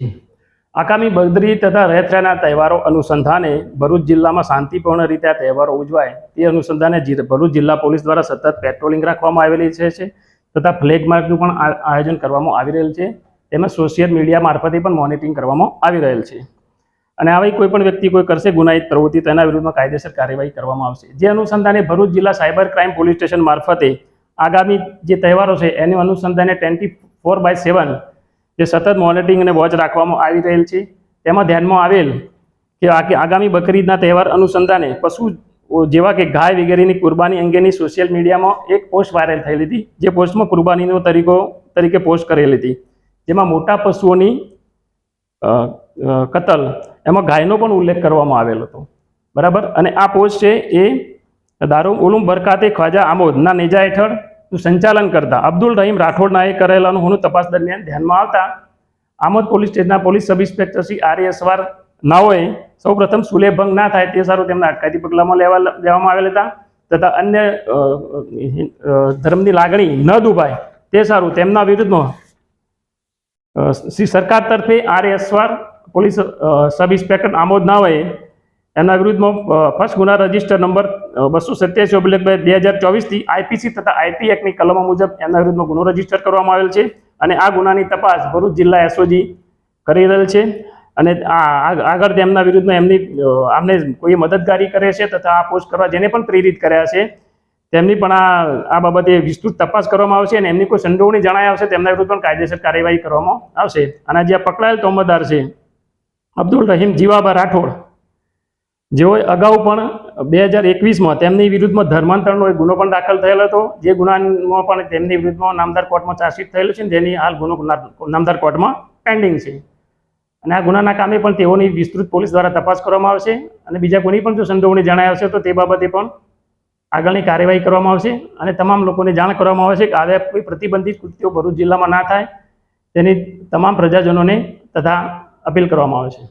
આગામી બગદરી તથા રથયાત્રાના તહેવારો અનુસંધાને ભરૂચ જિલ્લામાં શાંતિપૂર્ણ રીતે આ તહેવારો ઉજવાય તે અનુસંધાને ભરૂચ જિલ્લા પોલીસ દ્વારા સતત પેટ્રોલિંગ રાખવામાં આવેલી છે તથા ફ્લેગ માર્ચનું પણ આયોજન કરવામાં આવી રહેલ છે. તેમજ સોશિયલ મીડિયા મારફતે પણ મોનિટરિંગ કરવામાં આવી રહેલ છે અને આવી કોઈ પણ વ્યક્તિ કોઈ કરશે ગુનાહિત પ્રવૃત્તિ તેના વિરુદ્ધમાં કાયદેસર કાર્યવાહી કરવામાં આવશે. જે અનુસંધાને ભરૂચ જિલ્લા સાયબર ક્રાઇમ પોલીસ સ્ટેશન મારફતે આગામી જે તહેવારો છે એનું અનુસંધાને 24/7 જે સતત મોનિટરિંગ અને વોચ રાખવામાં આવી રહેલ છે. તેમાં ધ્યાનમાં આવેલ કે આગામી બકરીદના તહેવાર અનુસંધાને પશુ જેવા કે ગાય વગેરેની કુરબાની અંગેની સોશિયલ મીડિયામાં એક પોસ્ટ વાયરલ થયેલી હતી. જે પોસ્ટમાં કુરબાનીનો તરીકે પોસ્ટ કરેલી હતી, જેમાં મોટા પશુઓની કતલ એમાં ગાયનો પણ ઉલ્લેખ કરવામાં આવેલો હતો. બરાબર. અને આ પોસ્ટ છે એ દારૂ ઉલુમ બરકાતે ખ્વાજા આમોદના નેજા હેઠળ સંચાલન કરતા અબ્દુલ રહીમ રાઠોડના એ કરેલાનું હોનું તપાસ દરમિયાન ધ્યાનમાં આવતા આમોદ પોલીસ સ્ટેશનના પોલીસ સબ ઇન્સ્પેક્ટર શ્રી આર.એ.સવાર નાઓએ સૌપ્રથમ સુલેભંગ ના થાય તે સારું તેમના અટકાયતી પગલામાં લેવામાં આવેલ હતા તથા અન્ય ધર્મની લાગણી ન દુભાય તે સારું તેમના વિરુદ્ધમાં શ્રી સરકાર તરફે આર.એ.સવાર પોલીસ સબ ઇન્સ્પેક્ટર આમોદ નાઓએ એમના વિરુદ્ધમાં ફર્સ્ટ ગુના રજિસ્ટર નંબર 287/2024 થી આઈપીસી તથા આઈટી એક્ટની કલમો મુજબ એમના વિરુદ્ધમાં ગુનો રજીસ્ટર કરવામાં આવેલ છે અને આ ગુનાની તપાસ ભરૂચ જિલ્લા એસઓજી કરી રહેલ છે. અને આગળ તેમના વિરુદ્ધમાં આમને કોઈ મદદગારી કરે છે તથા આ પોસ્ટ કરવા જેને પણ પ્રેરિત કર્યા છે તેમની પણ આ બાબતે વિસ્તૃત તપાસ કરવામાં આવશે અને એમની કોઈ સંડોવણી જણાય આવશે તેમના વિરુદ્ધ પણ કાયદેસર કાર્યવાહી કરવામાં આવશે. અને જે પકડાયેલ તોમતદાર છે અબ્દુલ રહીમ જીવાબા રાઠોડ, જેઓ અગાઉ પણ 2021માં તેમની વિરુદ્ધમાં ધર્માંતરણનો એક ગુનો પણ દાખલ થયેલો હતો. જે ગુનામાં પણ તેમની વિરુદ્ધમાં નામદાર કોર્ટમાં ચાર્જશીટ થયેલું છે, જેની હાલ ગુનો નામદાર કોર્ટમાં પેન્ડિંગ છે. અને આ ગુનાના કામે પણ તેઓની વિસ્તૃત પોલીસ દ્વારા તપાસ કરવામાં આવશે અને બીજા કોની પણ જો સંડોવણી જણાય આવશે તો તે બાબતે પણ આગળની કાર્યવાહી કરવામાં આવશે અને તમામ લોકોને જાણ કરવામાં આવશે કે આવા કોઈ પ્રતિબંધિત કૃત્યો ભરૂચ જિલ્લામાં ના થાય તેની તમામ પ્રજાજનોને તથા અપીલ કરવામાં આવે છે.